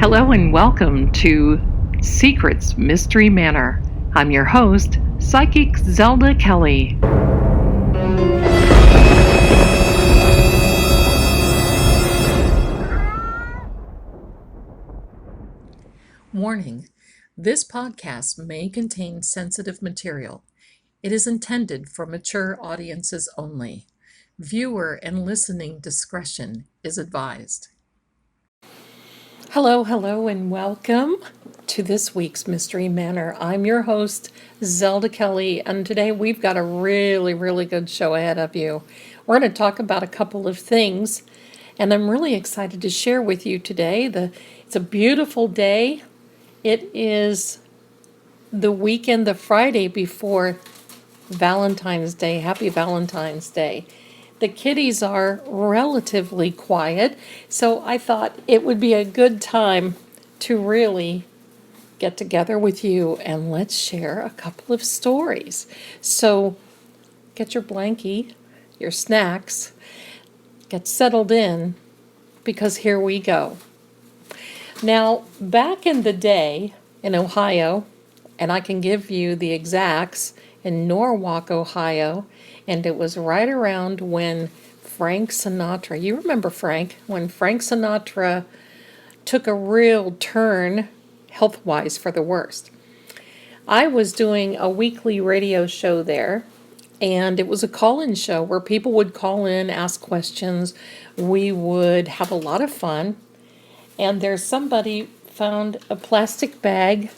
Hello and welcome to Secrets Mystery Manor. I'm your host, Psychic Zelda Kelly. Warning: this podcast may contain sensitive material. It is intended for mature audiences only. Viewer and listening discretion is advised. Hello, and welcome to this week's Mystery Manor. I'm your host, Zelda Kelly, and today we've got a really good show ahead of you. We're going to talk about a couple of things, and I'm really excited to share with you today. It's a beautiful day. It is the weekend, the Friday before Valentine's Day. Happy Valentine's Day. The kitties are relatively quiet, so I thought it would be a good time to really get together with you and let's share a couple of stories. So get your blankie, your snacks, get settled in, because here we go. Now, back in the day in Ohio, and I can give you the exacts, in Norwalk, Ohio, and it was right around when Frank Sinatra, you remember Frank, when Frank Sinatra took a real turn health-wise for the worst. I was doing a weekly radio show there, and it was a call-in show where people would call in, ask questions. We would have a lot of fun, and there's somebody found a plastic bag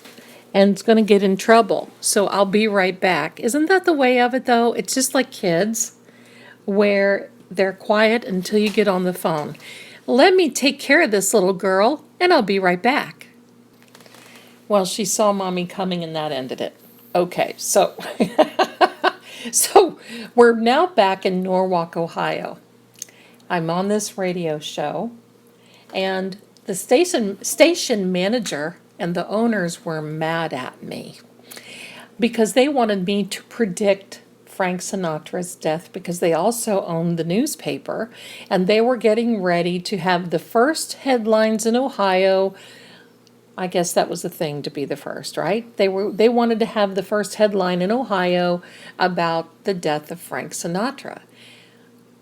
and it's going to get in trouble. So I'll be right back. Isn't that the way of it, though? It's just like kids, where they're quiet until you get on the phone. Let me take care of this little girl, and I'll be right back. Well, she saw Mommy coming, and that ended it. Okay, so we're now back in Norwalk, Ohio. I'm on this radio show, and the station manager and the owners were mad at me because they wanted me to predict Frank Sinatra's death, because they also owned the newspaper and they were getting ready to have the first headlines in Ohio. I guess that was the thing, to be the first, right? They wanted to have the first headline in Ohio about the death of Frank Sinatra.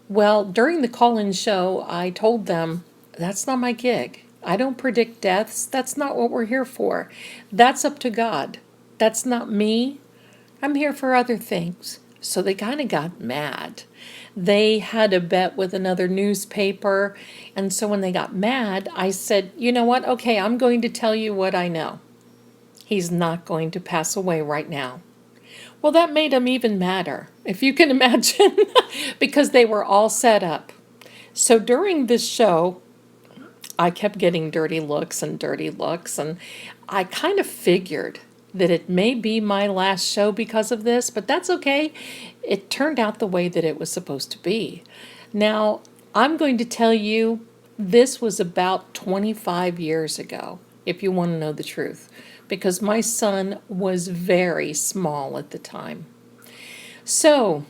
Well, during the call-in show, I told them, that's not my gig. I don't predict deaths. That's not what we're here for. That's up to God. That's not me. I'm here for other things. So they kind of got mad. They had a bet with another newspaper. And so when they got mad, I said, you know what? Okay, I'm going to tell you what I know. He's not going to pass away right now. Well, that made them even madder, if you can imagine, because they were all set up. So during this show, I kept getting dirty looks, and I kind of figured that it may be my last show because of this, but that's okay. It turned out the way that it was supposed to be. Now, I'm going to tell you, this was about 25 years ago, if you want to know the truth, because my son was very small at the time. So,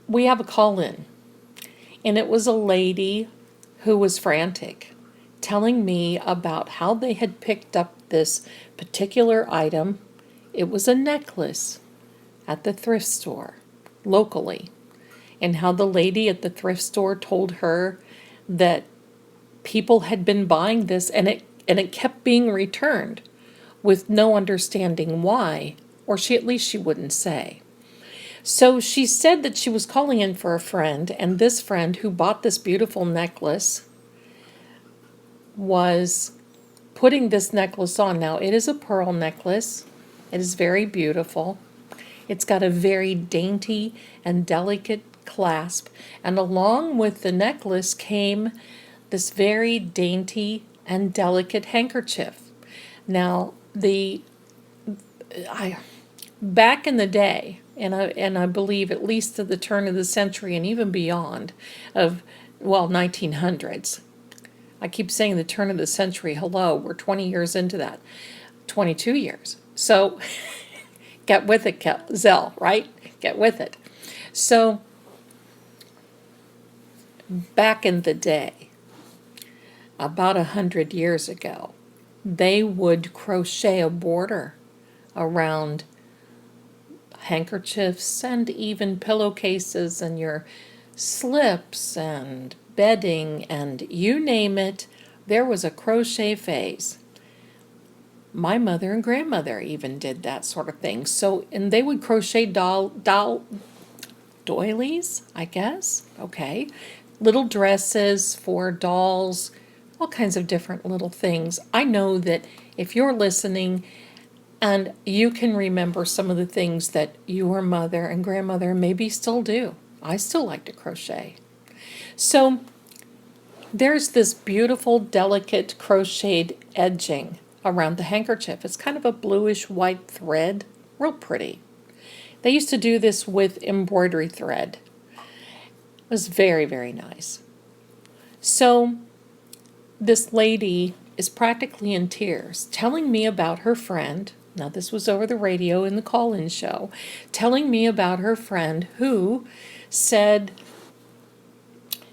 we have a call in, and it was a lady who was frantic, telling me about how they had picked up this particular item. It was a necklace at the thrift store locally, and how the lady at the thrift store told her that people had been buying this, and it kept being returned with no understanding why, or at least she wouldn't say. So she said that she was calling in for a friend, and this friend who bought this beautiful necklace was putting this necklace on. Now, it is a pearl necklace. It is very beautiful. It's got a very dainty and delicate clasp, and along with the necklace came this very dainty and delicate handkerchief. Now, back in the day, and I believe at least to the turn of the century and even beyond, 1900s. I keep saying the turn of the century. Hello, we're 20 years into that. 22 years. So get with it, Zell, right? Get with it. So back in the day, about 100 years ago, they would crochet a border around handkerchiefs and even pillowcases and your slips and bedding and you name it. There was a crochet phase. My mother and grandmother even did that sort of thing. So, and they would crochet doilies, I guess. Okay. Little dresses for dolls, all kinds of different little things. I know that if you're listening and you can remember some of the things that your mother and grandmother maybe still do. I still like to crochet. So there's this beautiful, delicate crocheted edging around the handkerchief. It's kind of a bluish white thread, real pretty. They used to do this with embroidery thread. It was very, very nice. So this lady is practically in tears, telling me about her friend. Now, this was over the radio in the call-in show, telling me about her friend who said,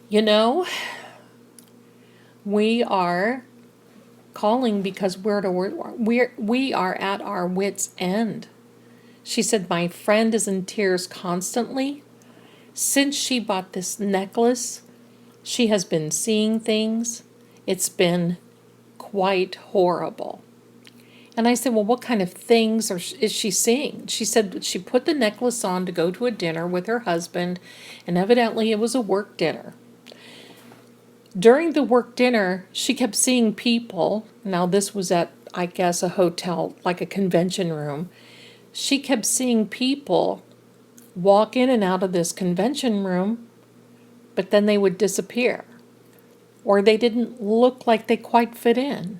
you know, we are calling because we are at our wits' end. She said, my friend is in tears constantly. Since she bought this necklace, she has been seeing things. It's been quite horrible. And I said, well, what kind of things is she seeing? She said she put the necklace on to go to a dinner with her husband, and evidently it was a work dinner. During the work dinner, she kept seeing people. Now, this was at, I guess, a hotel, like a convention room. She kept seeing people walk in and out of this convention room, but then they would disappear. Or they didn't look like they quite fit in.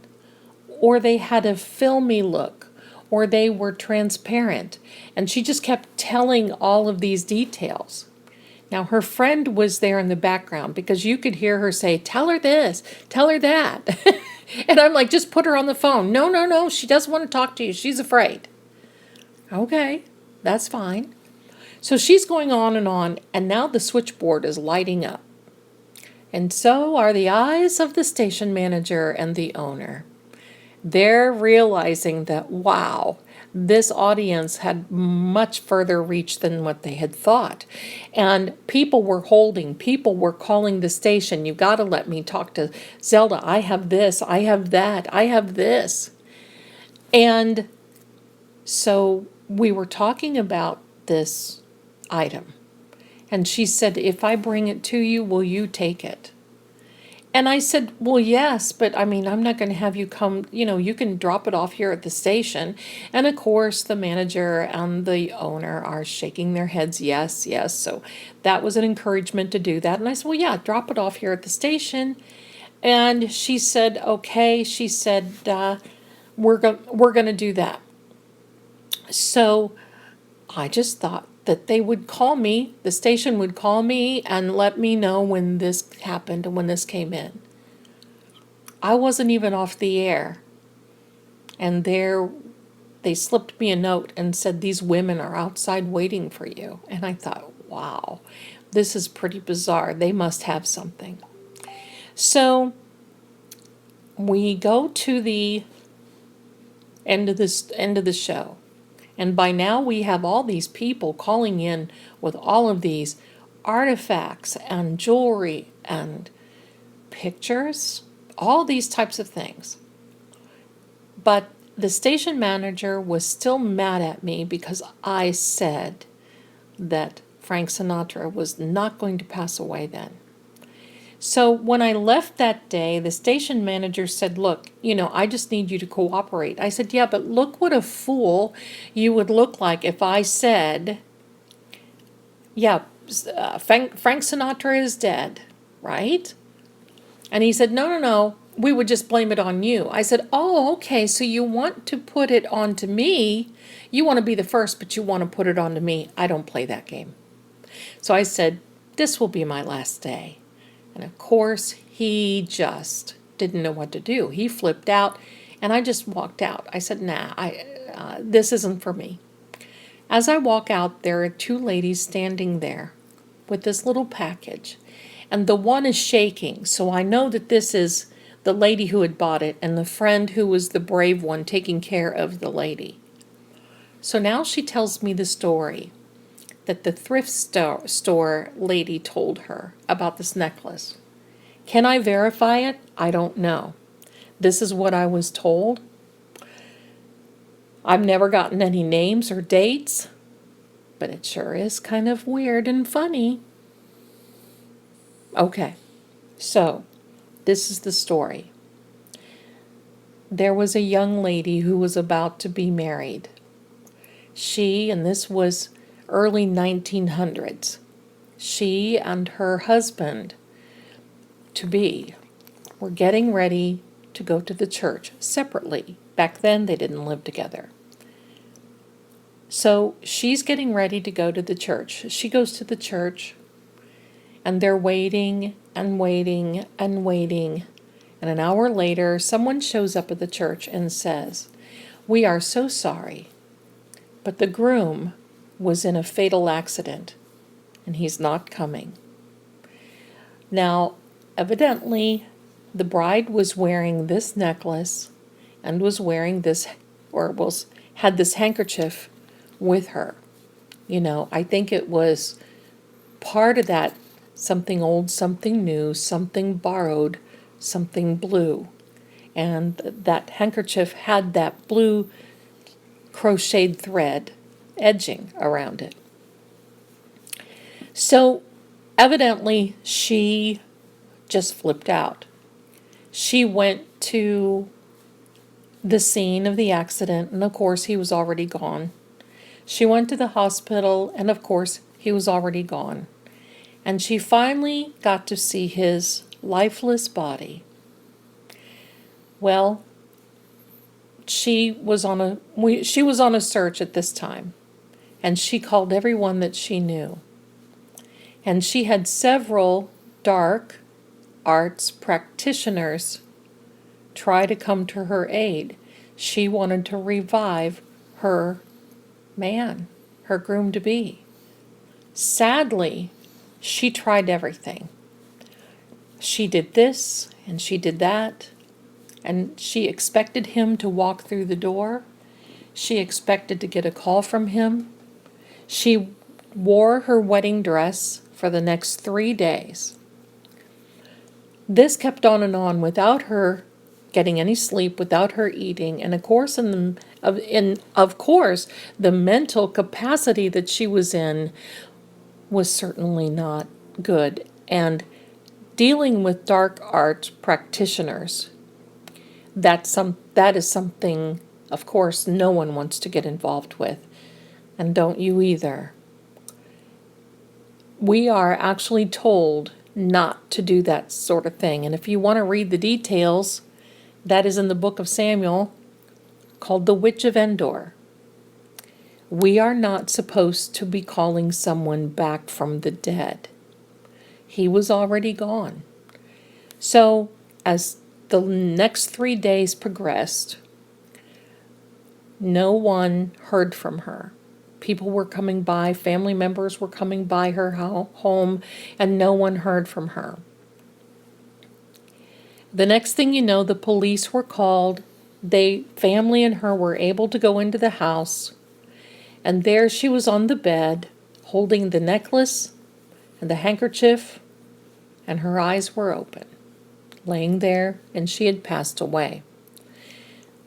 Or they had a filmy look, or they were transparent. And she just kept telling all of these details. Now, her friend was there in the background because you could hear her say, tell her this, tell her that. And I'm like, just put her on the phone. No, no, no, she doesn't want to talk to you. She's afraid. Okay, that's fine. So she's going on, and now the switchboard is lighting up. And so are the eyes of the station manager and the owner. They're realizing that, wow, this audience had much further reach than what they had thought. And people were calling the station. You got to let me talk to Zelda. I have this, I have that, I have this. And so we were talking about this item. And she said, if I bring it to you, will you take it? And I said, well, yes, but I mean, I'm not going to have you come, you can drop it off here at the station. And of course, the manager and the owner are shaking their heads, yes, yes. So that was an encouragement to do that. And I said, well, yeah, drop it off here at the station. And she said, okay. She said, we're going to do that. So I just thought that they would call me, the station would call me and let me know when this happened and when this came in. I wasn't even off the air. And they slipped me a note and said, these women are outside waiting for you. And I thought, wow, this is pretty bizarre. They must have something. So we go to the end of the show. And by now we have all these people calling in with all of these artifacts and jewelry and pictures, all these types of things. But the station manager was still mad at me because I said that Frank Sinatra was not going to pass away then. So when I left that day, the station manager said, look, I just need you to cooperate. I said, yeah, but look what a fool you would look like if I said, yeah, Frank Sinatra is dead, right? And he said, no, no, no, we would just blame it on you. I said, oh, okay, so you want to put it onto me. You want to be the first, but you want to put it onto me. I don't play that game. So I said, this will be my last day. And of course, he just didn't know what to do. He flipped out, and I just walked out. I said, nah, this isn't for me. As I walk out, there are two ladies standing there with this little package. And the one is shaking, so I know that this is the lady who had bought it and the friend who was the brave one taking care of the lady. So now she tells me the story that the thrift store lady told her about this necklace. Can I verify it? I don't know. This is what I was told. I've never gotten any names or dates, but it sure is kind of weird and funny. Okay, so this is the story. There was a young lady who was about to be married. And this was early 1900s, she and her husband to be were getting ready to go to the church separately. Back then, they didn't live together. So she's getting ready to go to the church. She goes to the church, and they're waiting and waiting and waiting. And an hour later, someone shows up at the church and says, "We are so sorry, but the groom was in a fatal accident, and he's not coming." Now, evidently, the bride was wearing this necklace and was wearing this, had this handkerchief with her. I think it was part of that something old, something new, something borrowed, something blue. And that handkerchief had that blue crocheted thread edging around it. So evidently she just flipped out. She went to the scene of the accident, and of course he was already gone. She went to the hospital, and of course he was already gone. And she finally got to see his lifeless body. Well, she was on a search at this time, and she called everyone that she knew. And she had several dark arts practitioners try to come to her aid. She wanted to revive her man, her groom-to-be. Sadly, she tried everything. She did this and she did that, and she expected him to walk through the door. She expected to get a call from him. She wore her wedding dress for the next 3 days. This kept on and on without her getting any sleep, without her eating, and of course, the mental capacity that she was in was certainly not good. And dealing with dark art practitioners, that is something, of course, no one wants to get involved with, and don't you either. We are actually told not to do that sort of thing, and if you want to read the details, that is in the book of Samuel, called The Witch of Endor. We are not supposed to be calling someone back from the dead. He was already gone. So, as the next 3 days progressed, no one heard from her. People were coming by, family members were coming by her home, and no one heard from her. The next thing you know, the police were called. Family and her were able to go into the house, and there she was on the bed, holding the necklace and the handkerchief, and her eyes were open, laying there, and she had passed away.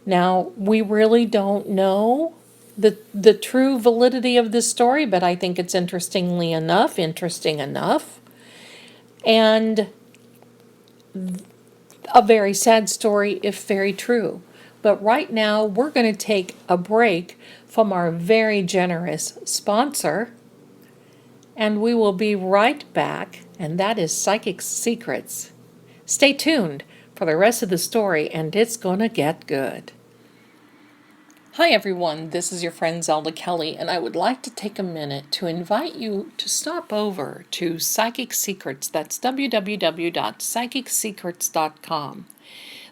Now, we really don't know the true validity of this story, but I think it's interesting enough, and a very sad story if very true. But right now, we're going to take a break from our very generous sponsor, and we will be right back, and that is Psychic Secrets. Stay tuned for the rest of the story, and it's going to get good. Hi everyone, this is your friend Zelda Kelly, and I would like to take a minute to invite you to stop over to Psychic Secrets. That's www.psychicsecrets.com.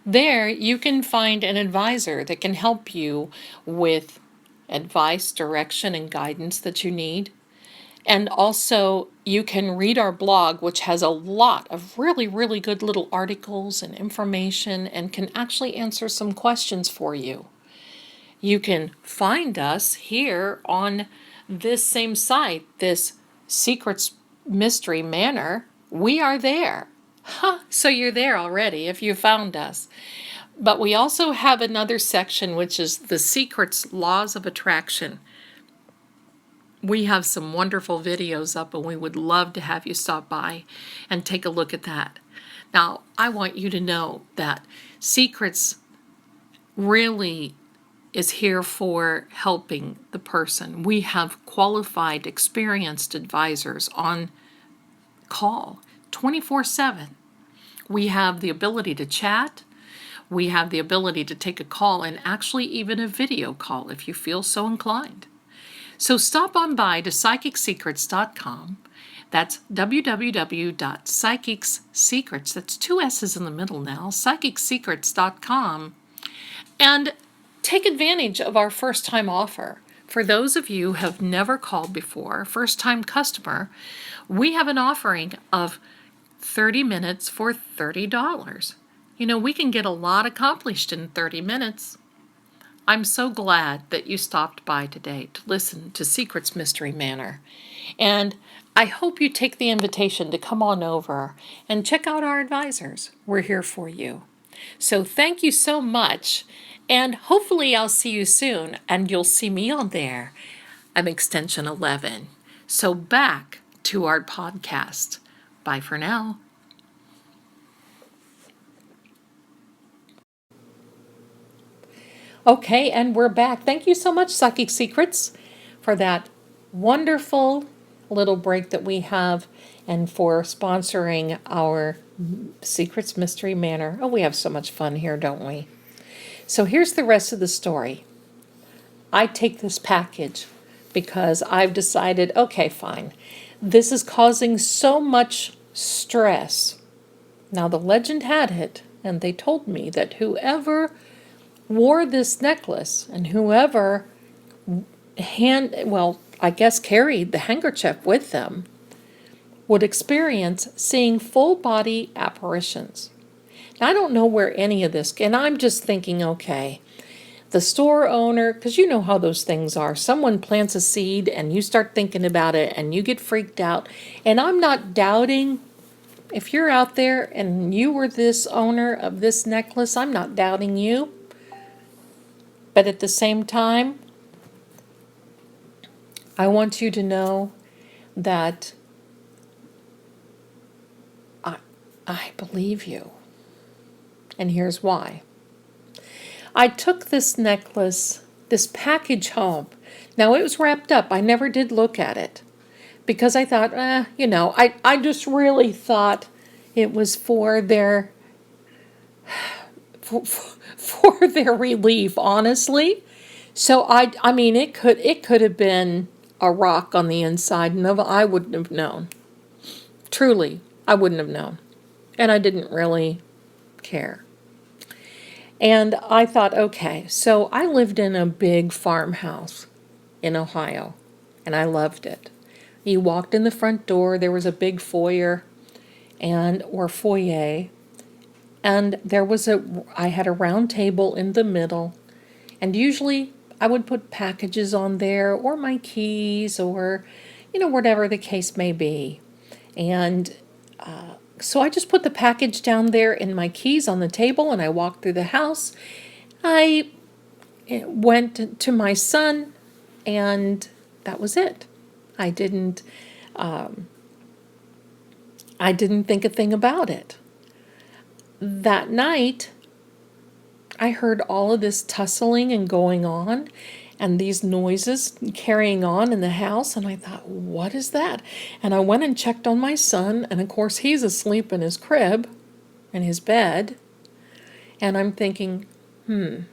There you can find an advisor that can help you with advice, direction, and guidance that you need. And also, you can read our blog, which has a lot of really, really good little articles and information and can actually answer some questions for you. You can find us here on this same site, this Secrets Mystery Manor. We are there. So you're there already if you found us. But we also have another section, which is the Secrets Laws of Attraction. We have some wonderful videos up, and we would love to have you stop by and take a look at that. Now, I want you to know that Secrets really is here for helping the person. We have qualified, experienced advisors on call 24/7. We have the ability to chat. We have the ability to take a call and actually even a video call if you feel so inclined. So stop on by to psychicsecrets.com. That's www.psychicsecrets, that's two S's in the middle now, psychicsecrets.com, and take advantage of our first-time offer. For those of you who have never called before, first-time customer, we have an offering of 30 minutes for $30. You know, we can get a lot accomplished in 30 minutes. I'm so glad that you stopped by today to listen to Secrets Mystery Manor. And I hope you take the invitation to come on over and check out our advisors. We're here for you. So thank you so much. And hopefully I'll see you soon and you'll see me on there. I'm extension 11. So back to our podcast. Bye for now. Okay, and we're back. Thank you so much, Psychic Secrets, for that wonderful little break that we have and for sponsoring our Secrets Mystery Manor. Oh, we have so much fun here, don't we? So here's the rest of the story. I take this package because I've decided, okay, fine. This is causing so much stress. Now, the legend had it, and they told me that whoever wore this necklace and whoever carried the handkerchief with them would experience seeing full body apparitions. Now, I don't know where any of this, and I'm just thinking, okay, the store owner, because you know how those things are. Someone plants a seed and you start thinking about it and you get freaked out. And I'm not doubting, if you're out there and you were this owner of this necklace, I'm not doubting you. But at the same time, I want you to know that I believe you. And here's why. I took this necklace, this package home. Now, it was wrapped up. I never did look at it because I thought, I just really thought it was for their for their relief, honestly. So I mean, it could have been a rock on the inside, and I wouldn't have known. Truly, I wouldn't have known, and I didn't really care. And I thought, okay, so I lived in a big farmhouse in Ohio, and I loved it. You walked in the front door, there was a big foyer, or foyer, and I had a round table in the middle, and usually I would put packages on there, or my keys, or, whatever the case may be. And so I just put the package down there and my keys on the table, and I walked through the house. I went to my son, and that was it. I didn't think a thing about it. That night, I heard all of this tussling and going on, and these noises carrying on in the house, and I thought, what is that? And I went and checked on my son, and of course he's asleep in his crib, in his bed, and I'm thinking, I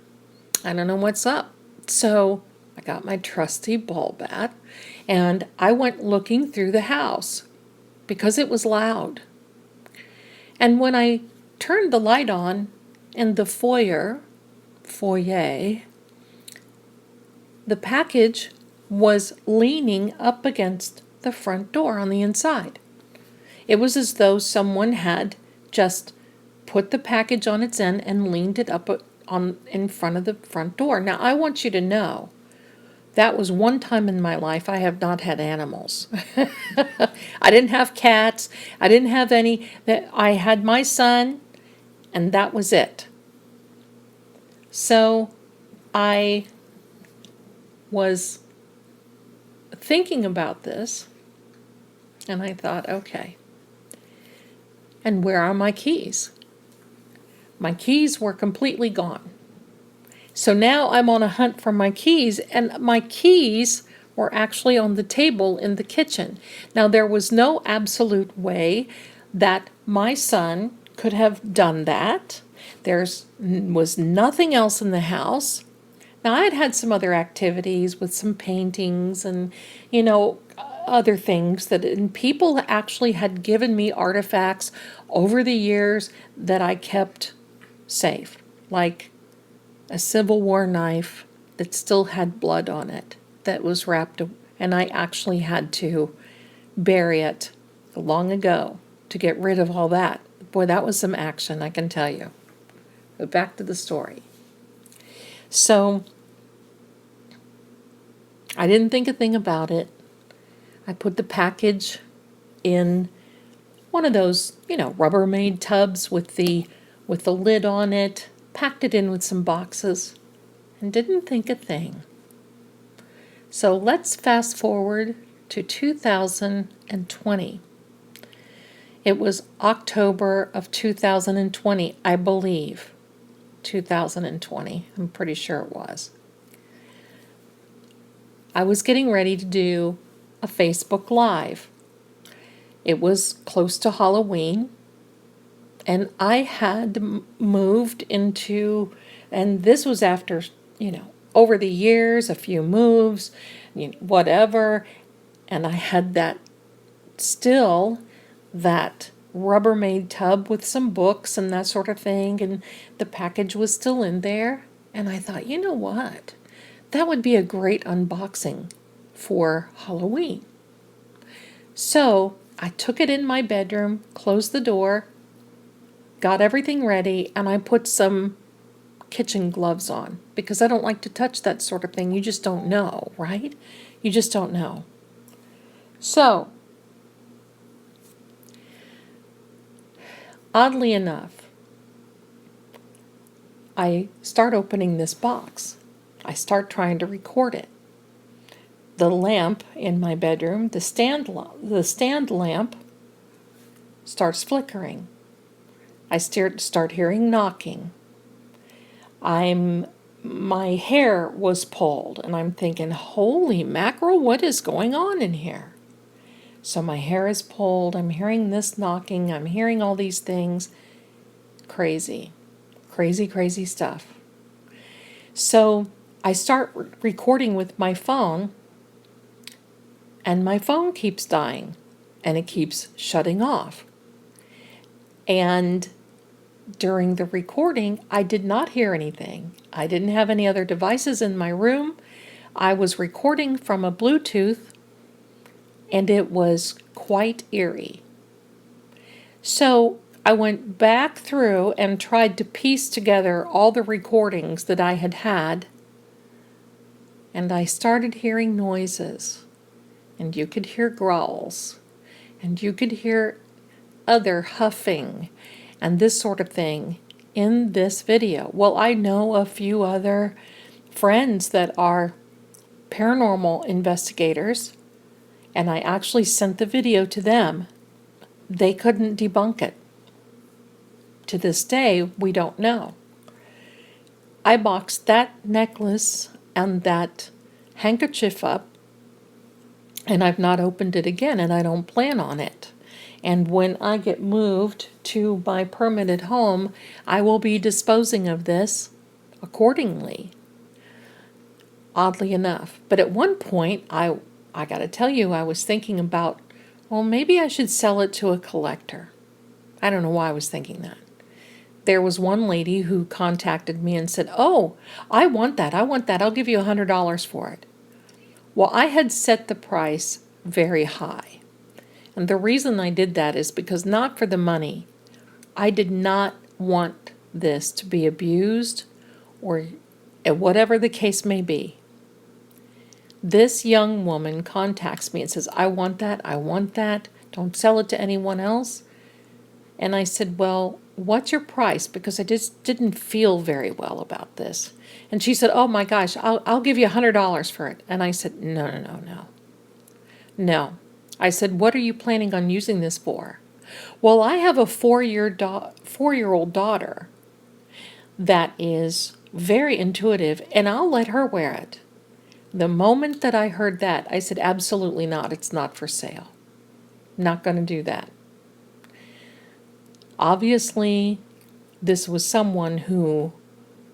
don't know what's up. So I got my trusty ball bat, and I went looking through the house, because it was loud. And when I turned the light on in the foyer, the package was leaning up against the front door on the inside. It was as though someone had just put the package on its end and leaned it up on in front of the front door. Now, I want you to know that was one time in my life I have not had animals. I didn't have cats. I didn't have any. I had my son, and that was it. So I was thinking about this, and I thought, okay, and where are my keys? My keys were completely gone. So now I'm on a hunt for my keys, and my keys were actually on the table in the kitchen. Now, there was no absolute way that my son could have done that. There was nothing else in the house. Now, I had had some other activities with some paintings and, other things and people actually had given me artifacts over the years that I kept safe, like a Civil War knife that still had blood on it that was wrapped, and I actually had to bury it long ago to get rid of all that. Boy, that was some action, I can tell you. But back to the story. So I didn't think a thing about it. I put the package in one of those, Rubbermaid tubs with the lid on it, packed it in with some boxes, and didn't think a thing. So let's fast forward to 2020. It was October of 2020, I believe. 2020, I'm pretty sure it was. I was getting ready to do a Facebook Live. It was close to Halloween, and I had moved into, and this was after, over the years, a few moves, whatever, and I had that Rubbermaid tub with some books and that sort of thing, and the package was still in there, and I thought, you know what? That would be a great unboxing for Halloween. So I took it in my bedroom, closed the door, got everything ready, and I put some kitchen gloves on because I don't like to touch that sort of thing. You just don't know, right? You just don't know. So, oddly enough, I start opening this box. I start trying to record it. The lamp in my bedroom, the stand lamp, starts flickering. I start hearing knocking. My hair was pulled, and I'm thinking, holy mackerel, what is going on in here? So my hair is pulled, I'm hearing this knocking, I'm hearing all these things. Crazy, crazy, crazy stuff. So I start recording with my phone, and my phone keeps dying, and it keeps shutting off. And during the recording, I did not hear anything. I didn't have any other devices in my room. I was recording from a Bluetooth, and it was quite eerie. So I went back through and tried to piece together all the recordings that I had had, and I started hearing noises, and you could hear growls, and you could hear other huffing and this sort of thing in this video. Well, I know a few other friends that are paranormal investigators, and I actually sent the video to them. They couldn't debunk it. To this day, we don't know. I boxed that necklace and that handkerchief up, and I've not opened it again, and I don't plan on it. And when I get moved to my permanent home, I will be disposing of this accordingly, oddly enough. But at one point, I got to tell you, I was thinking about, well, maybe I should sell it to a collector. I don't know why I was thinking that. There was one lady who contacted me and said, oh, I want that, I'll give you $100 for it. Well, I had set the price very high. And the reason I did that is because not for the money. I did not want this to be abused or whatever the case may be. This young woman contacts me and says, I want that, don't sell it to anyone else. And I said, well, what's your price? Because I just didn't feel very well about this. And she said, oh my gosh, I'll give you $100 for it. And I said, no. No. I said, what are you planning on using this for? Well, I have a 4-year-old daughter that is very intuitive, and I'll let her wear it. The moment that I heard that, I said, absolutely not. It's not for sale. Not going to do that. Obviously, this was someone who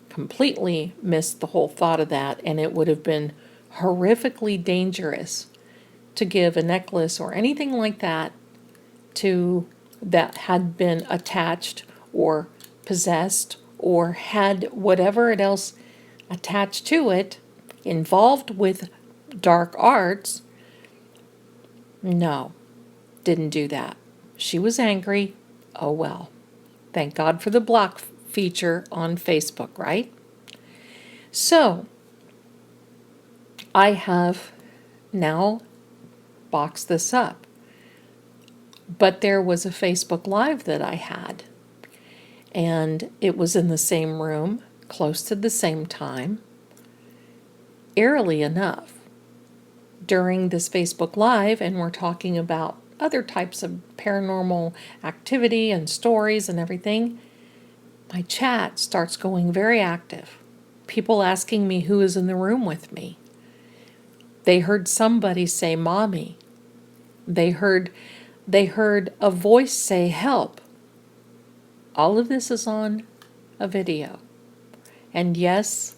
completely missed the whole thought of that, and it would have been horrifically dangerous to give a necklace or anything like that to that had been attached or possessed or had whatever else attached to it involved with dark arts. No, didn't do that. She was angry. Oh well. Thank God for the block feature on Facebook, right? So, I have now boxed this up. But there was a Facebook Live that I had, and it was in the same room, close to the same time. Eerily enough, during this Facebook Live, and we're talking about other types of paranormal activity and stories and everything, my chat starts going very active. People asking me who is in the room with me. They heard somebody say, Mommy. They heard a voice say, help. All of this is on a video. And yes,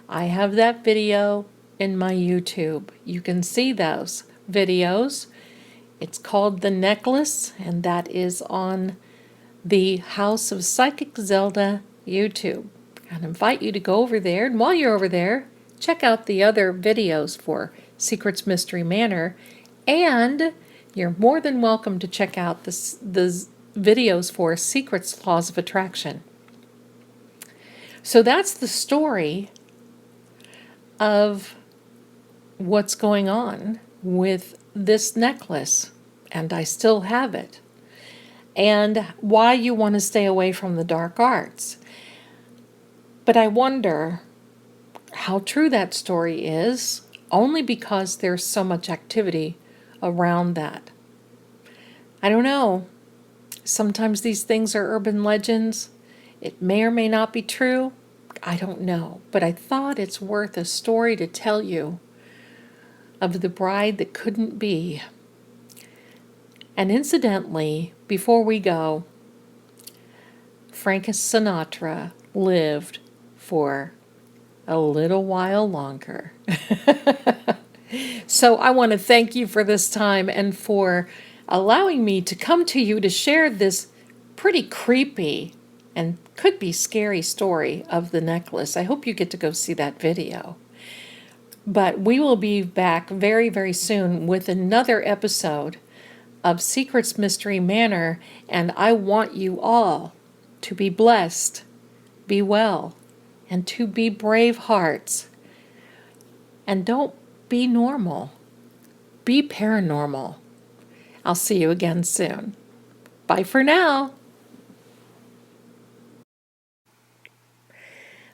I have that video in my YouTube. You can see those videos. It's called The Necklace, and that is on the House of Psychic Zelda YouTube. I invite you to go over there, and while you're over there, check out the other videos for Secrets Mystery Manor, and you're more than welcome to check out the videos for Secrets Laws of Attraction. So that's the story of what's going on with this necklace, and I still have it, and why you want to stay away from the dark arts. But I wonder how true that story is, only because there's so much activity around that. I don't know. Sometimes these things are urban legends. It may or may not be true. I don't know. But I thought it's worth a story to tell you of the bride that couldn't be. And incidentally, before we go, Frank Sinatra lived for a little while longer. So I want to thank you for this time and for allowing me to come to you to share this pretty creepy and could be scary story of the necklace. I hope you get to go see that video. But we will be back very, very soon with another episode of Secrets Mystery Manor, and I want you all to be blessed, be well, and to be brave hearts. And don't be normal. Be paranormal. I'll see you again soon. Bye for now.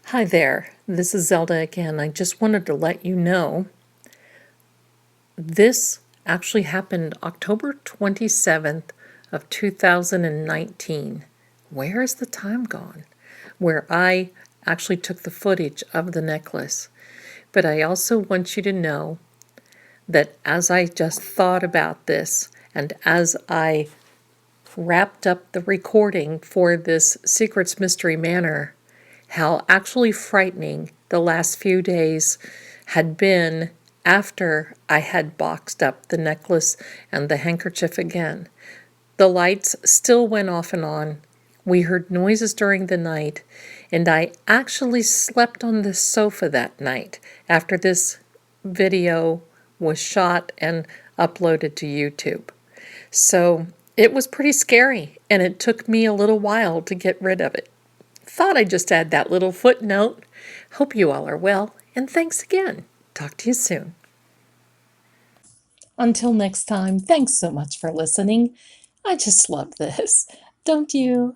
Hi there. This is Zelda again. I just wanted to let you know this actually happened October 27th of 2019. Where is the time gone? Where I actually took the footage of the necklace. But I also want you to know that as I just thought about this and as I wrapped up the recording for this Secrets Mystery Manor, how actually frightening the last few days had been after I had boxed up the necklace and the handkerchief again. The lights still went off and on. We heard noises during the night, and I actually slept on the sofa that night after this video was shot and uploaded to YouTube. So it was pretty scary, and it took me a little while to get rid of it. Thought I'd just add that little footnote. Hope you all are well, and thanks again. Talk to you soon. Until next time, thanks so much for listening. I just love this, don't you?